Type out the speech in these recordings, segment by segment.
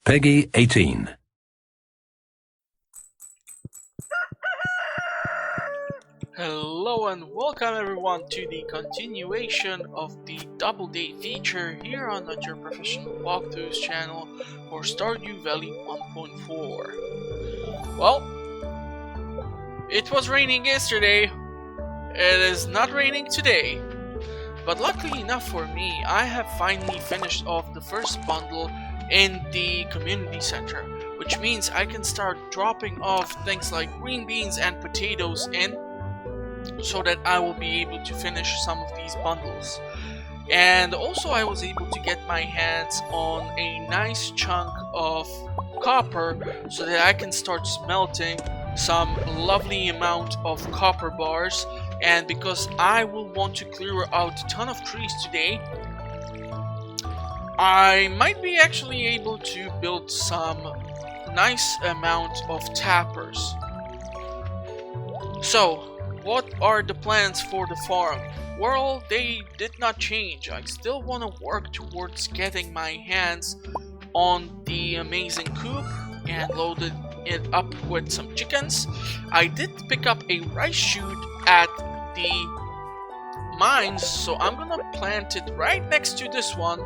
Peggy 18. Hello and welcome everyone to the continuation of the Double Day feature here on your Professional Walkthroughs channel for Stardew Valley 1.4. Well, it was raining yesterday, it is not raining today, but luckily enough for me, I have finally finished off the first bundle in the community center, which means I can start dropping off things like green beans and potatoes in, so that I will be able to finish some of these bundles. And also I was able to get my hands on a nice chunk of copper so that I can start smelting some lovely amount of copper bars. And because I will want to clear out a ton of trees today, I might be actually able to build some nice amount of tappers. So what are the plans for the farm? Well, they did not change. I still want to work towards getting my hands on the amazing coop and loaded it up with some chickens. I did pick up a rice shoot at the mines, so I'm gonna plant it right next to this one,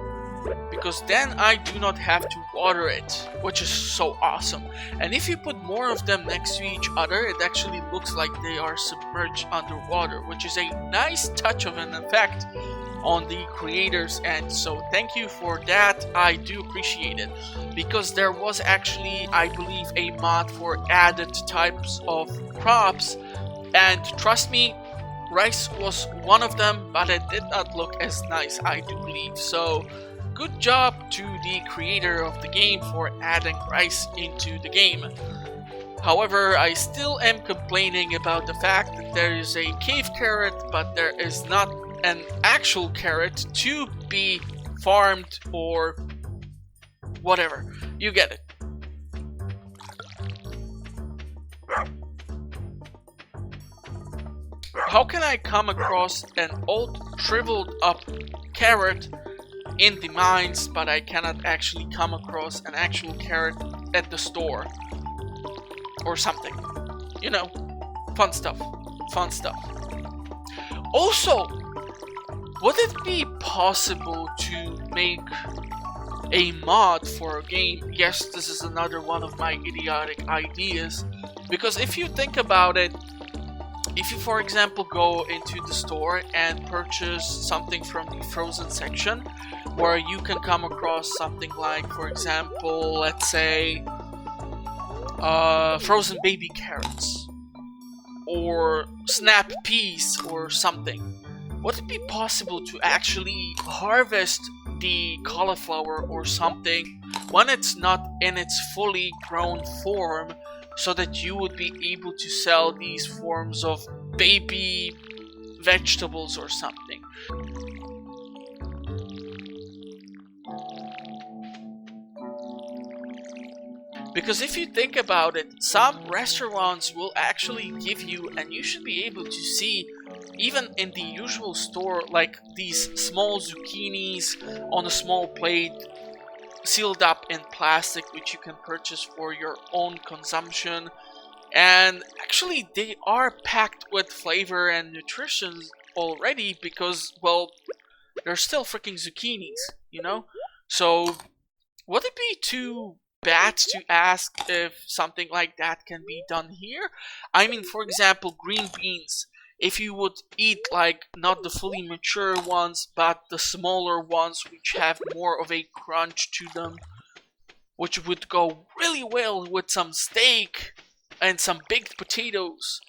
because then I do not have to water it, which is so awesome. And if you put more of them next to each other, it actually looks like they are submerged underwater, which is a nice touch of an effect on the creators end. So thank you for that, I do appreciate it. Because there was actually, I believe, a mod for added types of crops, and trust me, rice was one of them, but it did not look as nice, I do believe. So good job to the creator of the game for adding rice into the game. However, I still am complaining about the fact that there is a cave carrot, but there is not an actual carrot to be farmed or whatever. You get it. How can I come across an old shriveled up carrot in the mines, but I cannot actually come across an actual carrot at the store or something? You know, fun stuff. Also, would it be possible to make a mod for a game? Yes, this is another one of my idiotic ideas, because if you think about it, if you, for example, go into the store and purchase something from the frozen section, where you can come across something like, for example, let's say, frozen baby carrots, or snap peas, or something, would it be possible to actually harvest the cauliflower or something when it's not in its fully grown form, so that you would be able to sell these forms of baby vegetables or something? Because if you think about it, some restaurants will actually give you, and you should be able to see, even in the usual store, like these small zucchinis on a small plate, sealed up in plastic, which you can purchase for your own consumption. And actually they are packed with flavor and nutrition already, because, well, they're still freaking zucchinis, you know? So would it be too bad to ask if something like that can be done here? I mean, for example, green beans. If you would eat, like, not the fully mature ones, but the smaller ones which have more of a crunch to them, which would go really well with some steak and some baked potatoes.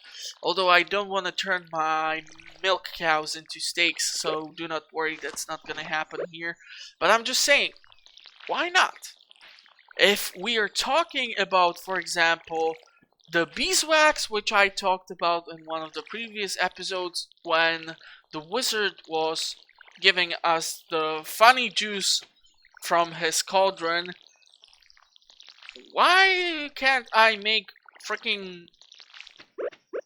Although I don't want to turn my milk cows into steaks, so do not worry, that's not gonna happen here. But I'm just saying, why not? If we are talking about, for example, the beeswax, which I talked about in one of the previous episodes when the wizard was giving us the funny juice from his cauldron, why can't I make freaking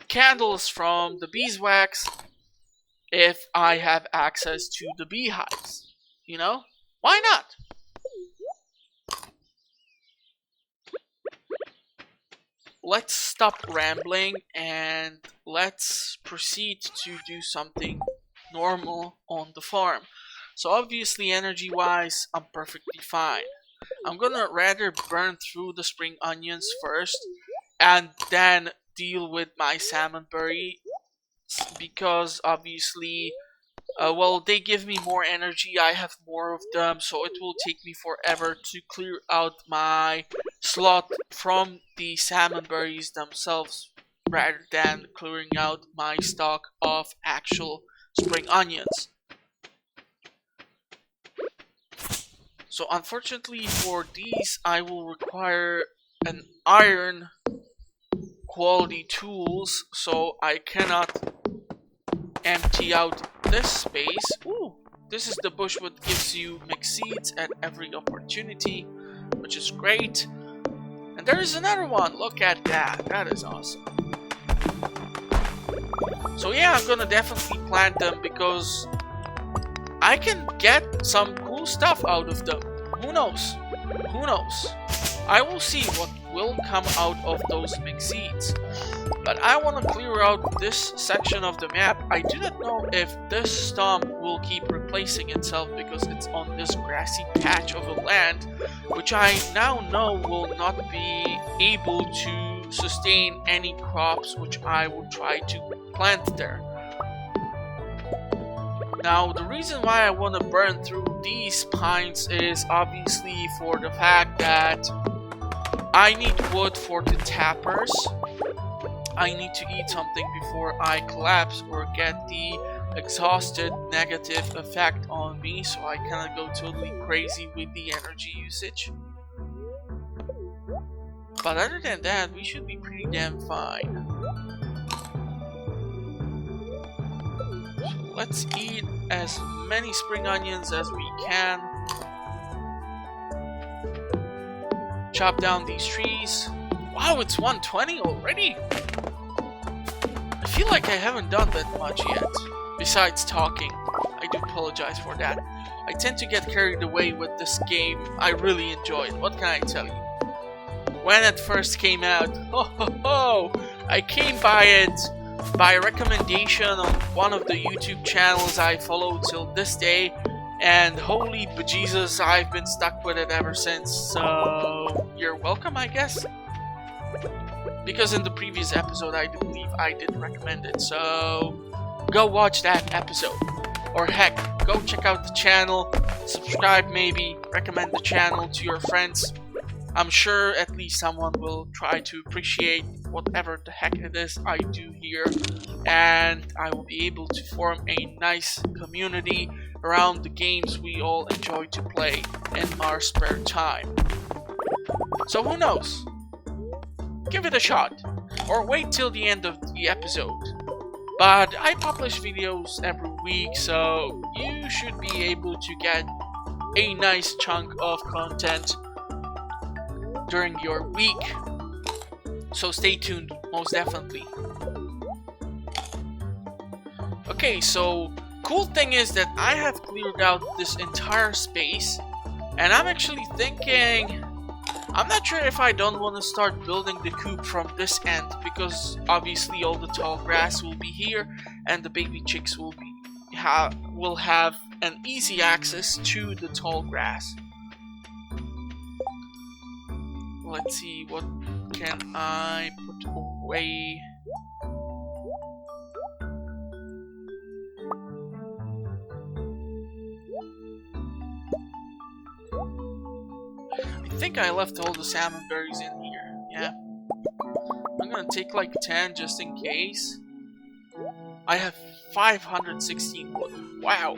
candles from the beeswax if I have access to the beehives? You know? Why not? let's stop rambling and let's proceed to do something normal on the farm. So obviously, energy-wise, I'm perfectly fine. I'm gonna rather burn through the spring onions first and then deal with my salmonberry, because obviously, well, they give me more energy, I have more of them, so it will take me forever to clear out my slot from the salmonberries themselves rather than clearing out my stock of actual spring onions. So unfortunately for these, I will require an iron quality tools, so I cannot empty out this space. Ooh, this is the bush what gives you mixed seeds at every opportunity, which is great. And there is another one, look at that, that is awesome. So yeah, I'm gonna definitely plant them because I can get some cool stuff out of them. Who knows? Who knows? I will see what will come out of those mixed seeds. But I want to clear out this section of the map. I do not know if this stump will keep replacing itself because it's on this grassy patch of a land, which I now know will not be able to sustain any crops which I will try to plant there. Now, the reason why I want to burn through these pines is obviously for the fact that I need wood for the tappers. I need to eat something before I collapse or get the exhausted negative effect on me, so I cannot go totally crazy with the energy usage. But other than that, we should be pretty damn fine. So let's eat as many spring onions as we can. Chop down these trees. Wow, it's 120 already? I feel like I haven't done that much yet, besides talking. I do apologize for that. I tend to get carried away with this game. I really enjoy it, what can I tell you? When it first came out, I came by it by recommendation on one of the YouTube channels I follow till this day, and holy bejesus, I've been stuck with it ever since, so you're welcome, I guess? Because in the previous episode, I do believe I did recommend it, so go watch that episode. Or heck, go check out the channel, subscribe maybe, recommend the channel to your friends. I'm sure at least someone will try to appreciate whatever the heck it is I do here, and I will be able to form a nice community around the games we all enjoy to play in our spare time. So who knows? Give it a shot, or wait till the end of the episode. But I publish videos every week, so you should be able to get a nice chunk of content during your week. So stay tuned, most definitely. Okay, so cool thing is that I have cleared out this entire space, and I'm actually thinking, I'm not sure if I don't want to start building the coop from this end, because obviously all the tall grass will be here and the baby chicks will have an easy access to the tall grass. Let's see, what can I put away? I think I left all the salmon berries in here. Yeah. I'm gonna take like 10 just in case. I have 516 wood. Wow.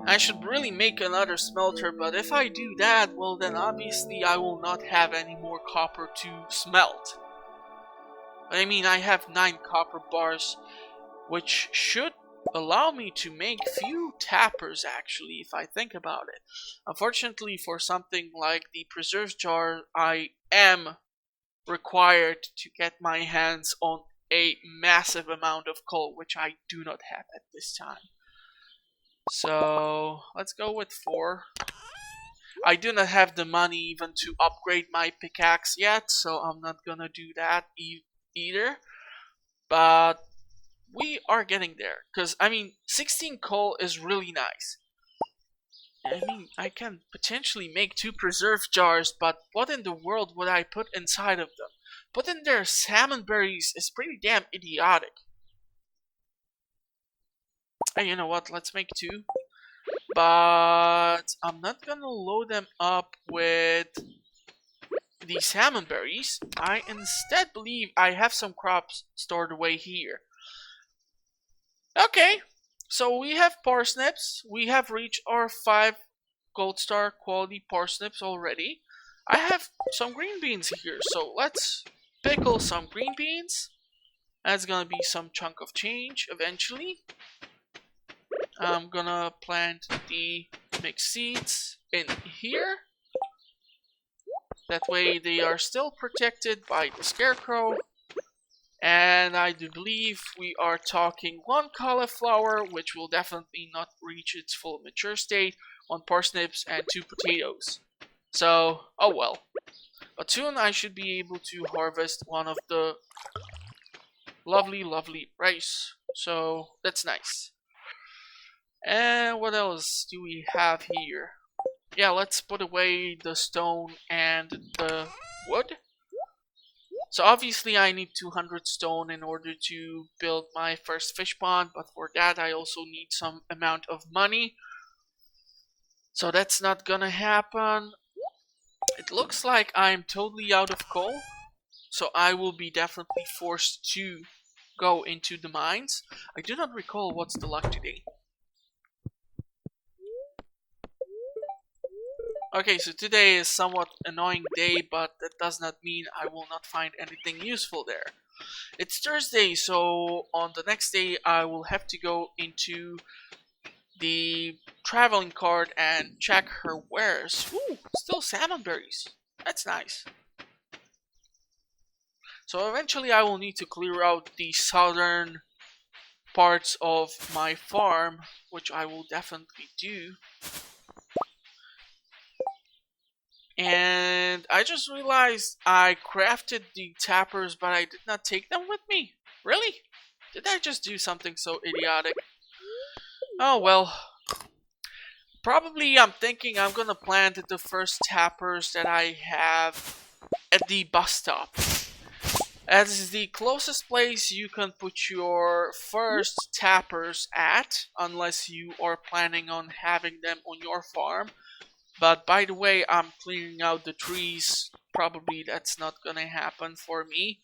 I should really make another smelter, but if I do that, well then obviously I will not have any more copper to smelt. I mean, I have 9 copper bars, which should allow me to make few tappers actually, if I think about it. Unfortunately, for something like the preserves jar, I am required to get my hands on a massive amount of coal, which I do not have at this time. So let's go with 4. I do not have the money even to upgrade my pickaxe yet, so I'm not gonna do that either. But we are getting there, because I mean 16 coal is really nice. I mean, I can potentially make 2 preserve jars, but what in the world would I put inside of them? Putting their salmon berries is pretty damn idiotic. Hey, you know what, let's make 2. But I'm not gonna load them up with the salmon berries. I instead believe I have some crops stored away here. Okay, so we have parsnips. We have reached our 5 gold star quality parsnips already. I have some green beans here, so let's pickle some green beans. That's gonna be some chunk of change eventually. I'm gonna plant the mixed seeds in here. That way they are still protected by the scarecrow. And I do believe we are talking 1 cauliflower, which will definitely not reach its full mature state, 1 parsnips, and 2 potatoes. So, oh well. But soon I should be able to harvest one of the lovely rice. So, that's nice. And what else do we have here? Yeah, let's put away the stone and the wood. So obviously I need 200 stone in order to build my first fish pond, but for that I also need some amount of money. So that's not gonna happen. It looks like I'm totally out of coal, so I will be definitely forced to go into the mines. I do not recall what's the luck today. Okay, so today is somewhat annoying day, but that does not mean I will not find anything useful there. It's Thursday, so on the next day I will have to go into the traveling cart and check her wares. Ooh, still salmon berries. That's nice. So eventually I will need to clear out the southern parts of my farm, which I will definitely do. And I just realized I crafted the tappers, but I did not take them with me. Really? Did I just do something so idiotic? Oh well. Probably I'm thinking I'm gonna plant the first tappers that I have at the bus stop. As is the closest place you can put your first tappers at, unless you are planning on having them on your farm. But by the way, I'm clearing out the trees. Probably that's not gonna happen for me.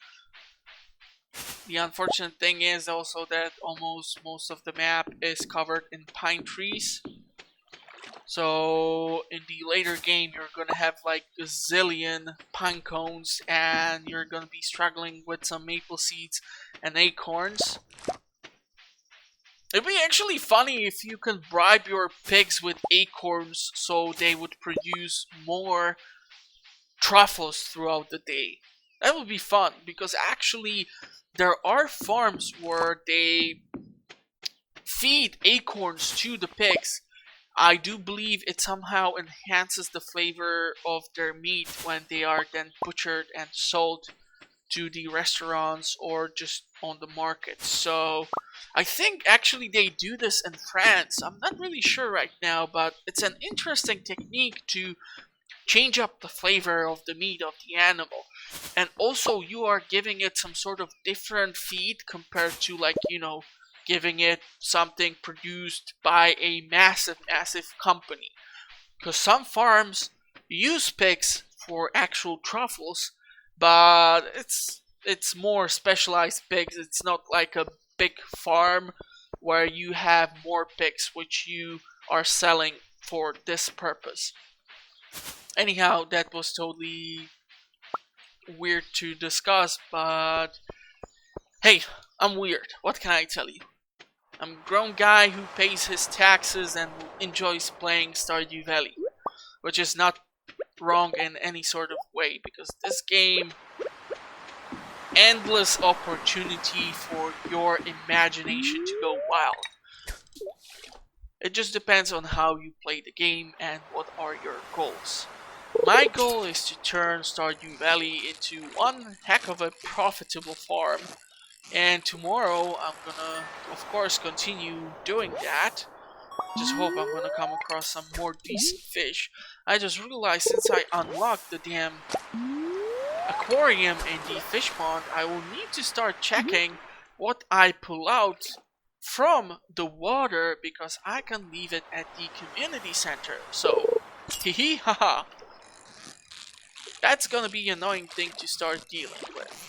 The unfortunate thing is also that almost most of the map is covered in pine trees. So in the later game you're gonna have like a zillion pine cones and you're gonna be struggling with some maple seeds and acorns. It'd be actually funny if you can bribe your pigs with acorns so they would produce more truffles throughout the day. That would be fun, because actually there are farms where they feed acorns to the pigs. I do believe it somehow enhances the flavor of their meat when they are then butchered and sold to the restaurants or just on the market. So I think actually they do this in France. I'm not really sure right now, but it's an interesting technique to change up the flavor of the meat of the animal. And also you are giving it some sort of different feed compared to, like, giving it something produced by a massive company. Because some farms use pigs for actual truffles, but it's more specialized pigs. It's not like a big farm where you have more pigs which you are selling for this purpose. Anyhow, that was totally weird to discuss, but hey, I'm weird. What can I tell you? I'm a grown guy who pays his taxes and enjoys playing Stardew Valley, which is not wrong in any sort of way, because this game, endless opportunity for your imagination to go wild. It just depends on how you play the game and what are your goals. My goal is to turn Stardew Valley into one heck of a profitable farm, and tomorrow I'm gonna, of course, continue doing that. Just hope I'm gonna come across some more decent fish. I just realized since I unlocked the damn aquarium and the fish pond, I will need to start checking what I pull out from the water because I can leave it at the community center. So, hee haha. That's gonna be an annoying thing to start dealing with.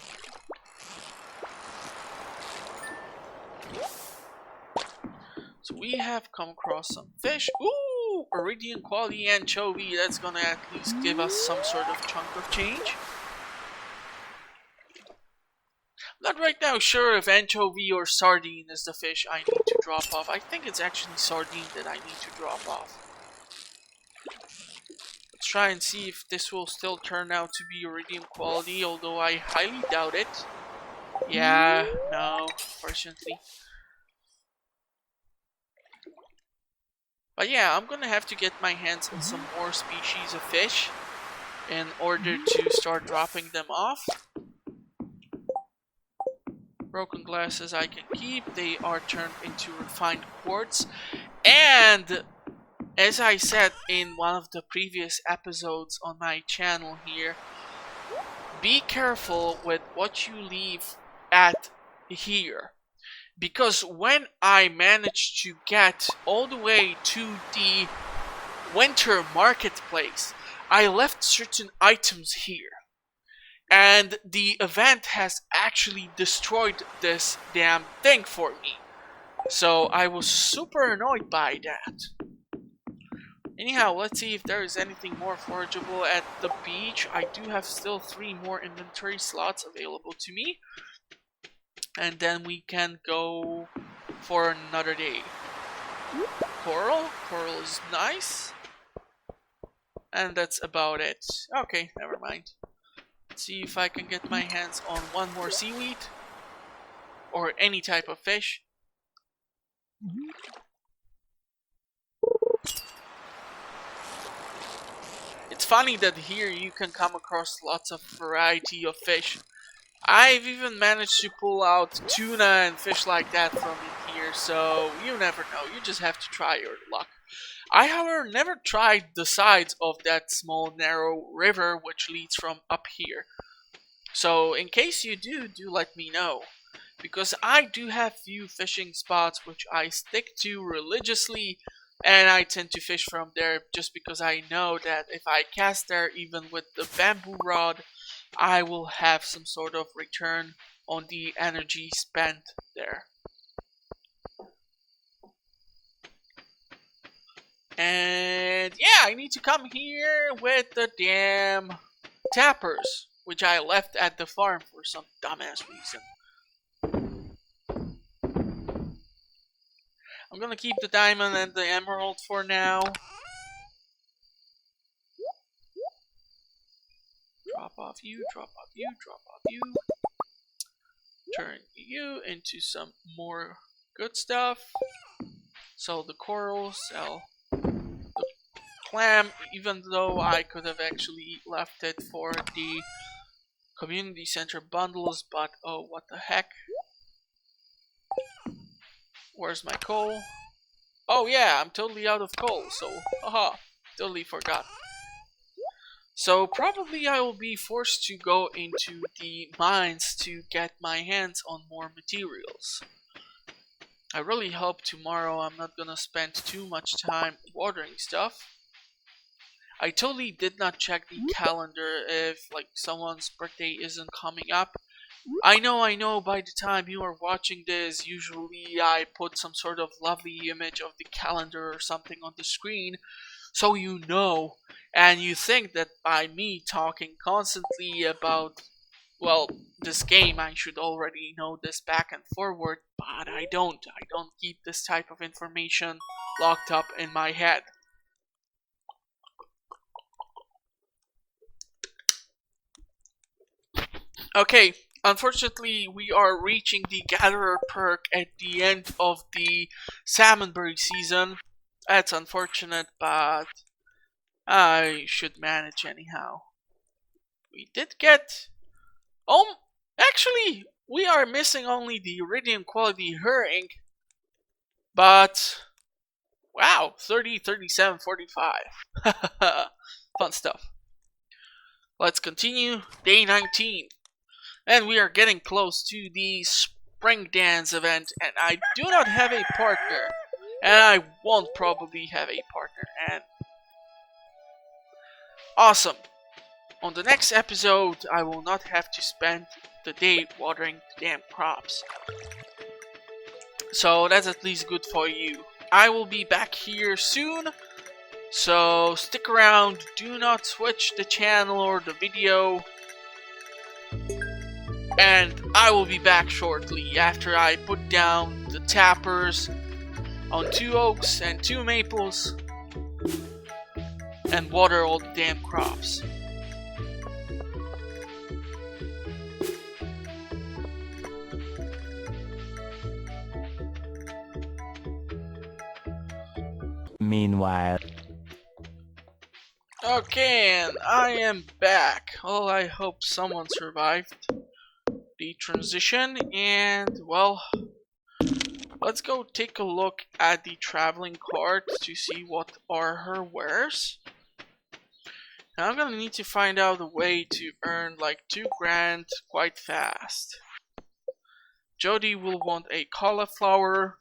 So we have come across some fish. Ooh, Iridian quality anchovy. That's gonna at least give us some sort of chunk of change. I'm not right now sure if anchovy or sardine is the fish I need to drop off. I think it's actually sardine that I need to drop off. Let's try and see if this will still turn out to be iridium quality, although I highly doubt it. Yeah, no, fortunately. But yeah, I'm gonna have to get my hands on some more species of fish in order to start dropping them off. Broken glasses I can keep, they are turned into refined quartz. And as I said in one of the previous episodes on my channel here, be careful with what you leave at here. Because when I managed to get all the way to the winter marketplace, I left certain items here. And the event has actually destroyed this damn thing for me. So I was super annoyed by that. Anyhow, let's see if there is anything more forageable at the beach. I do have still 3 more inventory slots available to me. And then we can go for another day. Coral? Coral is nice. And that's about it. Okay, never mind. Let's see if I can get my hands on one more seaweed. Or any type of fish. It's funny that here you can come across lots of variety of fish. I've even managed to pull out tuna and fish like that from in here, so you never know. You just have to try your luck. I, however, never tried the sides of that small narrow river which leads from up here. So in case you do let me know. Because I do have few fishing spots which I stick to religiously, and I tend to fish from there just because I know that if I cast there even with the bamboo rod, I will have some sort of return on the energy spent there. And yeah, I need to come here with the damn tappers, which I left at the farm for some dumbass reason. I'm gonna keep the diamond and the emerald for now. Drop off you, drop off you, drop off you. Turn you into some more good stuff. Sell the coral, sell the clam, even though I could have actually left it for the community center bundles, but oh, what the heck. Where's my coal? Oh yeah, I'm totally out of coal, so haha, totally forgot. So probably I will be forced to go into the mines to get my hands on more materials. I really hope tomorrow I'm not gonna spend too much time watering stuff. I totally did not check the calendar if like someone's birthday isn't coming up. I know, by the time you are watching this, usually I put some sort of lovely image of the calendar or something on the screen, so you know, and you think that by me talking constantly about, well, this game, I should already know this back and forward, but I don't. I don't keep this type of information locked up in my head. Okay, unfortunately, we are reaching the Gatherer perk at the end of the Salmonberry season. That's unfortunate, but I should manage anyhow. We did get... Oh, actually, we are missing only the iridium quality herring. But, wow, 30, 37, 45. Fun stuff. Let's continue. Day 19. And we are getting close to the spring dance event. And I do not have a partner. And I won't probably have a partner. And awesome. On the next episode, I will not have to spend the day watering the damn crops. So that's at least good for you. I will be back here soon. So stick around. Do not switch the channel or the video. And I will be back shortly after I put down the tappers on 2 oaks and 2 maples and water all the damn crops. Meanwhile. Okay, and I am back. Well, I hope someone survived the transition, and well, let's go take a look at the traveling cart to see what are her wares. And I'm gonna need to find out a way to earn like 2 grand quite fast. Jody will want a cauliflower.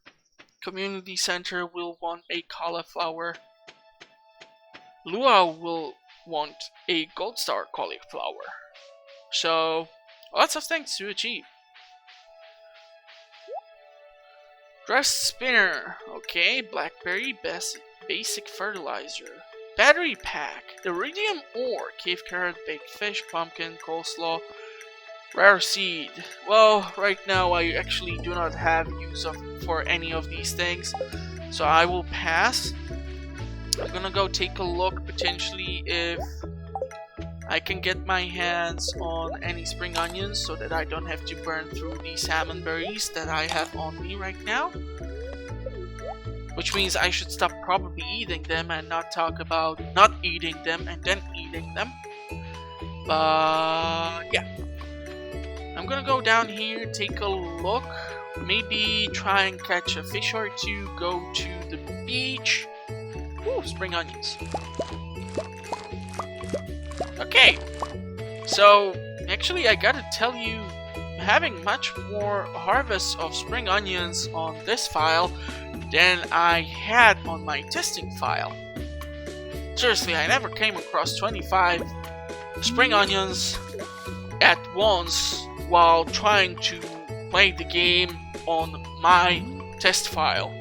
Community center will want a cauliflower. Lua will want a gold star cauliflower. So, lots of things to achieve. Dress spinner. Okay, blackberry, basic fertilizer. Battery pack. Iridium ore, cave carrot, baked fish, pumpkin, coleslaw. Rare seed. Well, right now I actually do not have use for any of these things, so I will pass. I'm gonna go take a look potentially if I can get my hands on any spring onions so that I don't have to burn through the salmon berries that I have on me right now. Which means I should stop probably eating them and not talk about not eating them and then eating them. But yeah. I'm gonna go down here, take a look, maybe try and catch a fish or 2, go to the beach. Ooh, spring onions. Okay, so actually I gotta tell you, having much more harvests of spring onions on this file than I had on my testing file. Seriously, I never came across 25 spring onions at once while trying to play the game on my test file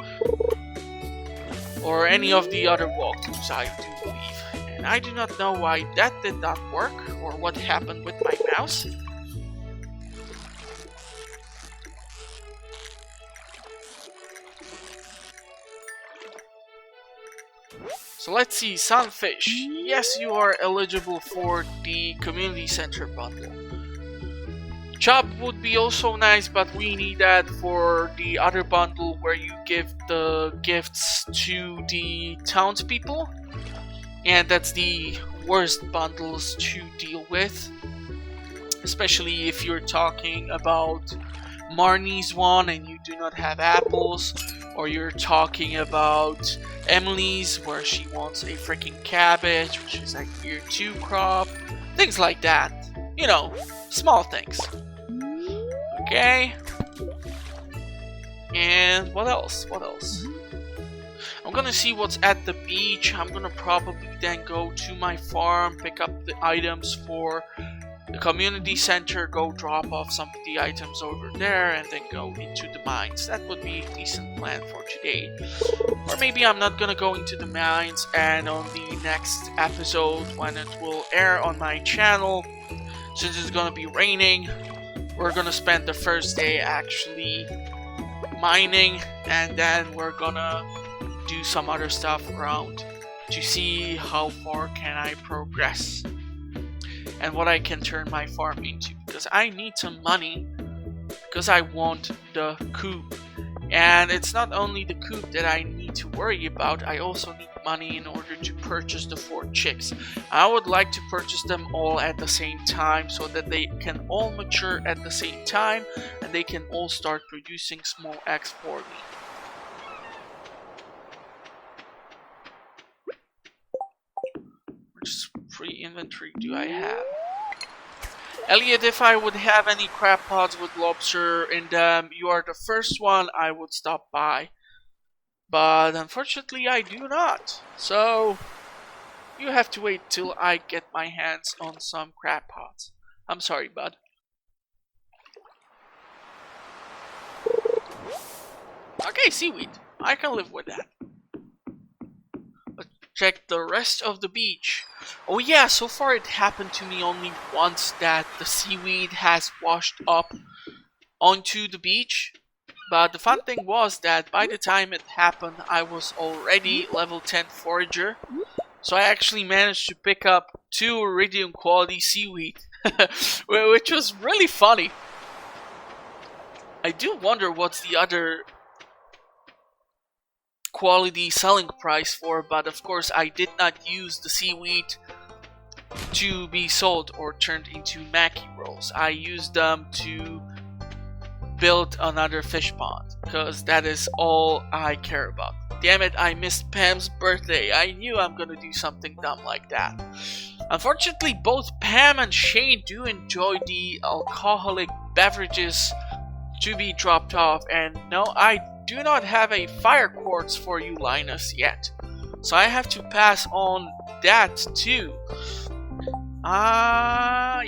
or any of the other walkthroughs, I do believe. And I do not know why that did not work or what happened with my mouse. So let's see, sunfish. Yes, you are eligible for the community center bundle. Chub would be also nice, but we need that for the other bundle where you give the gifts to the townspeople. And that's the worst bundles to deal with. Especially if you're talking about Marnie's one and you do not have apples. Or you're talking about Emily's where she wants a freaking cabbage, which is a year 2 crop. Things like that. You know, small things. Okay. And what else? What else? I'm gonna see what's at the beach. I'm gonna probably then go to my farm, pick up the items for the community center, go drop off some of the items over there, and then go into the mines. That would be a decent plan for today. Or maybe I'm not gonna go into the mines, and on the next episode, when it will air on my channel, since it's gonna be raining, we're gonna spend the first day actually mining, and then we're gonna do some other stuff around to see how far can I progress and what I can turn my farm into, because I need some money because I want the coop. And it's not only the coop that I need need to worry about. I also need money in order to purchase the 4 chicks. I would like to purchase them all at the same time so that they can all mature at the same time and they can all start producing small eggs for me. Which free inventory do I have? Elliot, if I would have any crab pots with lobster in them, you are the first one I would stop by. But unfortunately I do not. So you have to wait till I get my hands on some crab pots. I'm sorry, bud. Okay, seaweed. I can live with that. Let's check the rest of the beach. Oh yeah, so far it happened to me only once that the seaweed has washed up onto the beach. But the fun thing was that by the time it happened, I was already level 10 forager. So I actually managed to pick up 2 iridium quality seaweed, which was really funny. I do wonder what's the other quality selling price for, but of course I did not use the seaweed to be sold or turned into Mackie rolls. I used them to build another fish pond, because that is all I care about. Damn it, I missed Pam's birthday. I knew I'm gonna do something dumb like that. Unfortunately, both Pam and Shane do enjoy the alcoholic beverages to be dropped off, and no, I do not have a fire quartz for you, Linus, yet. So I have to pass on that too.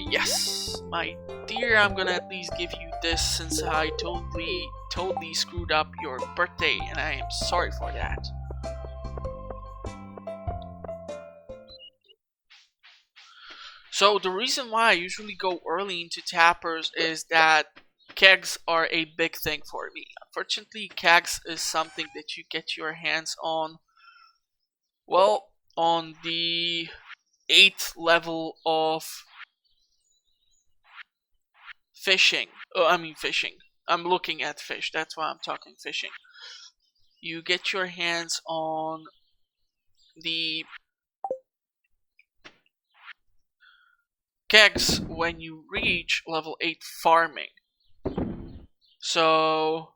Yes, my dear, I'm gonna at least give you this since I totally screwed up your birthday, and I am sorry for that. So the reason why I usually go early into tappers is that kegs are a big thing for me. Unfortunately, kegs is something that you get your hands on, well, on the 8th level of fishing. Fishing. I'm looking at fish, that's why I'm talking fishing. You get your hands on the kegs when you reach level 8 farming. So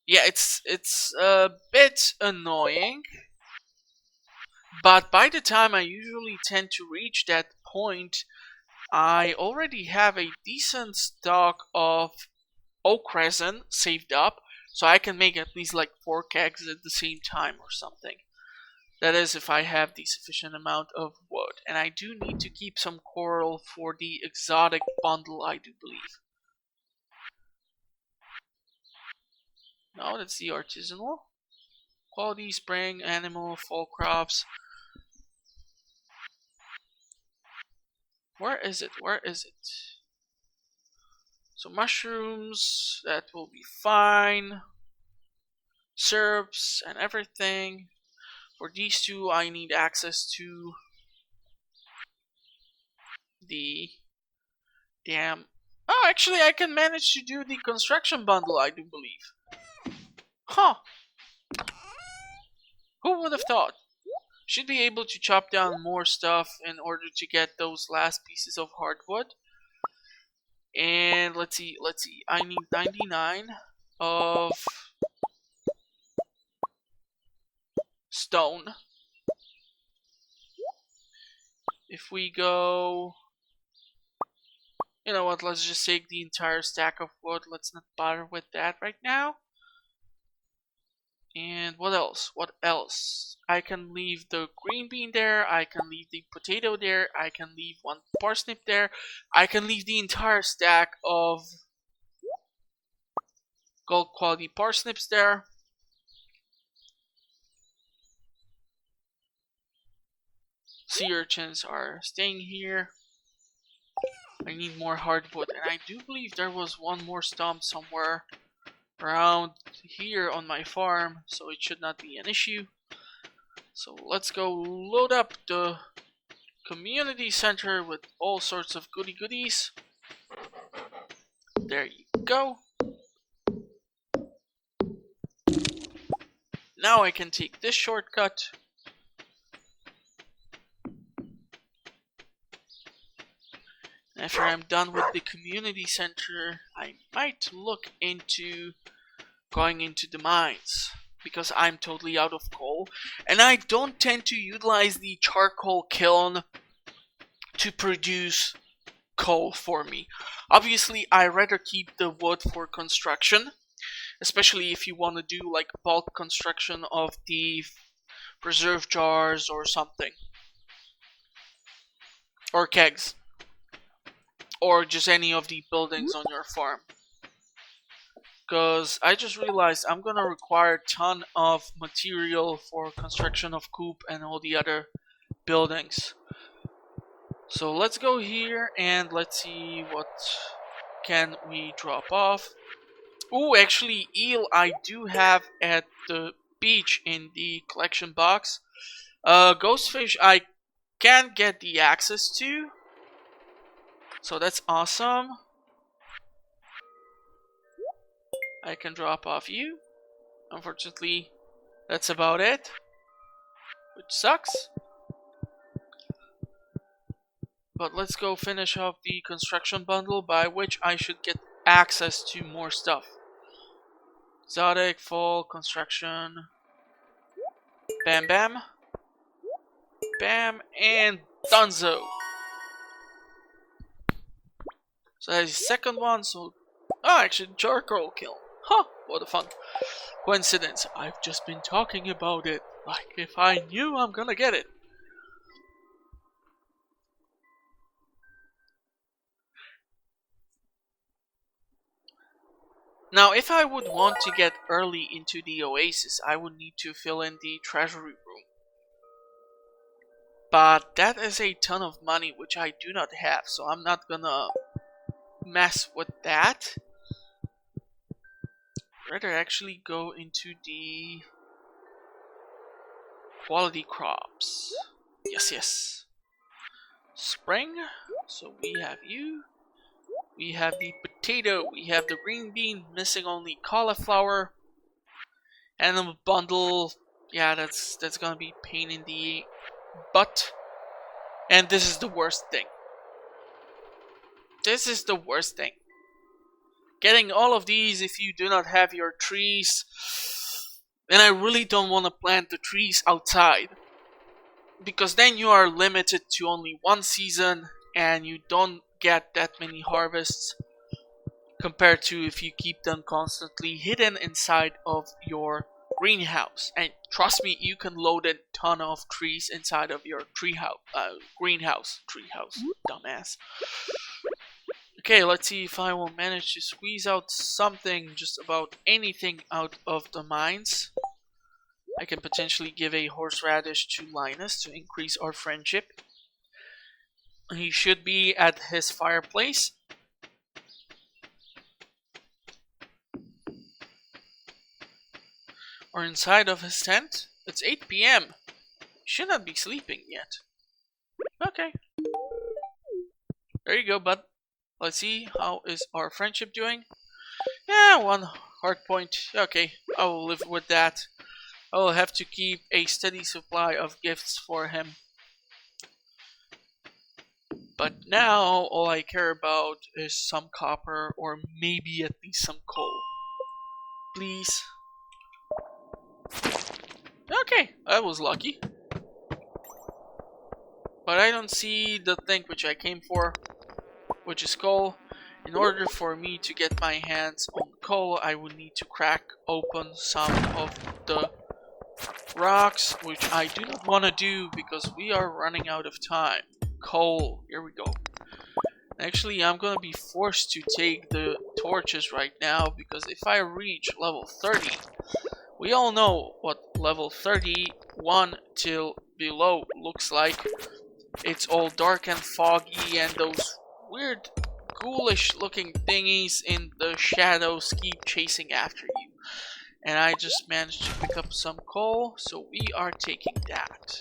yeah, it's a bit annoying, but by the time I usually tend to reach that point, I already have a decent stock of oak resin saved up, so I can make at least like 4 kegs at the same time or something. That is if I have the sufficient amount of wood. And I do need to keep some coral for the exotic bundle, I do believe. No, that's the artisanal. Quality, spring, animal, fall crops. Where is it? Where is it? So mushrooms, that will be fine. Syrups and everything. For these two, I need access to the damn... Oh, actually, I can manage to do the construction bundle, I do believe. Huh. Who would have thought? Should be able to chop down more stuff in order to get those last pieces of hardwood. And let's see. I need 99 of stone. If we go... You know what, let's just take the entire stack of wood. Let's not bother with that right now. And what else? What else? I can leave the green bean there. I can leave the potato there. I can leave 1 parsnip there. I can leave the entire stack of gold quality parsnips there. Sea urchins are staying here. I need more hardwood, and I do believe there was 1 more stump somewhere around here on my farm, so it should not be an issue. So let's go load up the community center with all sorts of goody goodies. There you go. now I can take this shortcut. After I'm done with the community center, I might look into going into the mines, because I'm totally out of coal, and I don't tend to utilize the charcoal kiln to produce coal for me. Obviously, I rather keep the wood for construction, especially if you want to do like bulk construction of the preserve jars or something, or kegs, or just any of the buildings on your farm. Because I just realized I'm gonna require a ton of material for construction of coop and all the other buildings. So let's go here and let's see what can we drop off. Oh, actually, eel I do have at the beach in the collection box. Ghostfish I can't get the access to, so that's awesome. I can drop off you. Unfortunately, that's about it, which sucks. But let's go finish off the construction bundle, by which I should get access to more stuff. Exotic, full, construction. Bam bam. Bam and Dunzo. So that's the second one, so... Oh, actually, charcoal kiln. Huh, what a fun coincidence. I've just been talking about it. Like, if I knew, I'm gonna get it. Now, if I would want to get early into the oasis, I would need to fill in the treasury room. But that is a ton of money, which I do not have, so I'm not gonna mess with that. Rather actually go into the quality crops. Yes, yes. Spring. So we have you. We have the potato. We have the green bean. Missing only cauliflower. And the bundle. Yeah, that's gonna be pain in the butt. And this is the worst thing. This is the worst thing. Getting all of these if you do not have your trees. And I really don't want to plant the trees outside, because then you are limited to only one season and you don't get that many harvests compared to if you keep them constantly hidden inside of your greenhouse. And trust me, you can load a ton of trees inside of your greenhouse, dumbass. Okay, let's see if I will manage to squeeze out something, just about anything out of the mines. I can potentially give a horseradish to Linus to increase our friendship. He should be at his fireplace. Or inside of his tent. It's 8 PM. Should not be sleeping yet. Okay. There you go, bud. Let's see, how is our friendship doing? Yeah, 1 heart point. Okay, I will live with that. I will have to keep a steady supply of gifts for him. But now, all I care about is some copper, or maybe at least some coal. Please. Okay, I was lucky. But I don't see the thing which I came for, which is coal. In order for me to get my hands on coal, I would need to crack open some of the rocks, which I do not want to do because we are running out of time. Coal, here we go. Actually, I'm gonna be forced to take the torches right now, because if I reach level 30, we all know what level 31 till below looks like. It's all dark and foggy, and those weird ghoulish looking thingies in the shadows keep chasing after you. And I just managed to pick up some coal, so we are taking that.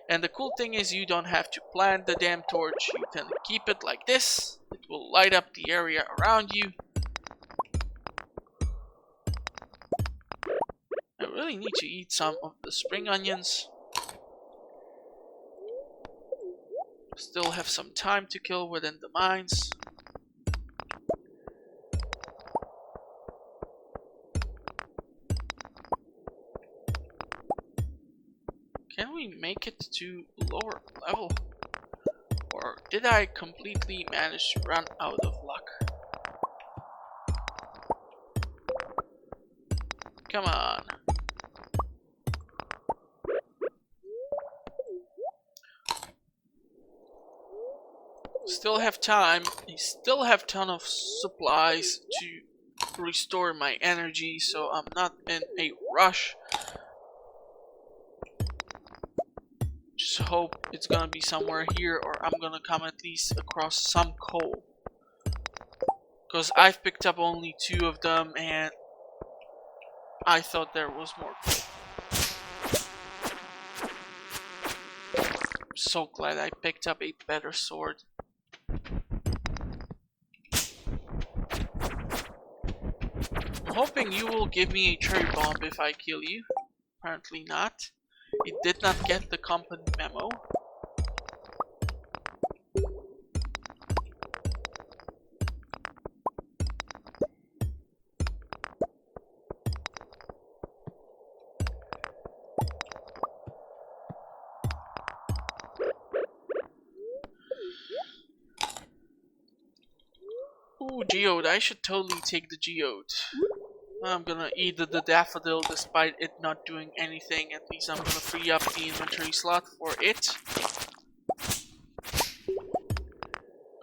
And the cool thing is you don't have to plant the damn torch, you can keep it like this. It will light up the area around you. I really need to eat some of the spring onions. Still have some time to kill within the mines. Can we make it to lower level? Or did I completely manage to run out of luck? Come on. Still have time. I still have ton of supplies to restore my energy, so I'm not in a rush. Just hope it's gonna be somewhere here, or I'm gonna come at least across some coal. Because I've picked up only 2 of them, and I thought there was more. I'm so glad I picked up a better sword. I'm hoping you will give me a cherry bomb if I kill you. Apparently not. It did not get the company memo. Ooh, geode. I should totally take the geode. I'm gonna eat the daffodil despite it not doing anything. At least I'm gonna free up the inventory slot for it.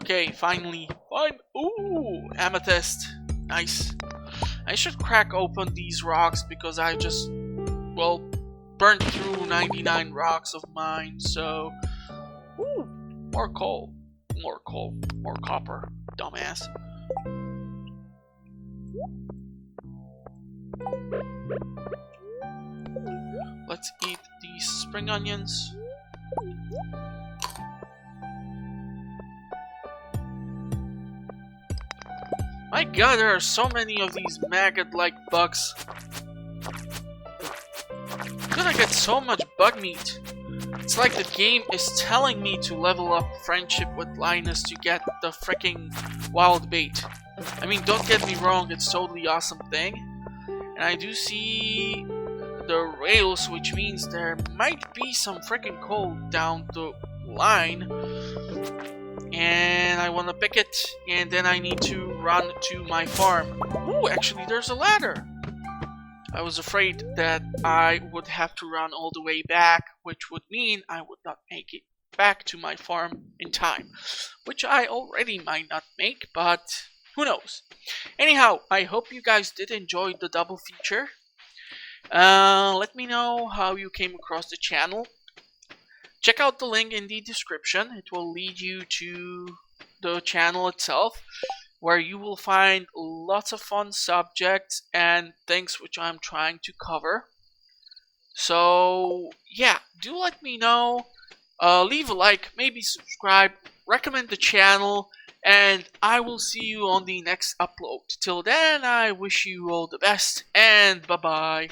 Okay, finally. Fine. Ooh, amethyst. Nice. I should crack open these rocks because I just, well, burnt through 99 rocks of mine, so... Ooh, more coal. More coal. More copper. Dumbass. Let's eat these spring onions. My god, there are so many of these maggot-like bugs. I'm gonna get so much bug meat. It's like the game is telling me to level up friendship with Linus to get the freaking wild bait. I mean, don't get me wrong, it's totally awesome thing. And I do see the rails, which means there might be some freaking coal down the line. And I want to pick it, and then I need to run to my farm. Ooh, actually there's a ladder. I was afraid that I would have to run all the way back, which would mean I would not make it back to my farm in time. Which I already might not make, but who knows. Anyhow, I hope you guys did enjoy the double feature. Let me know how you came across the channel. Check out the link in the description. It will lead you to the channel itself, where you will find lots of fun subjects and things which I'm trying to cover. So yeah, do let me know. Leave a like, maybe subscribe, recommend the channel, and I will see you on the next upload. Till then, I wish you all the best, and bye bye.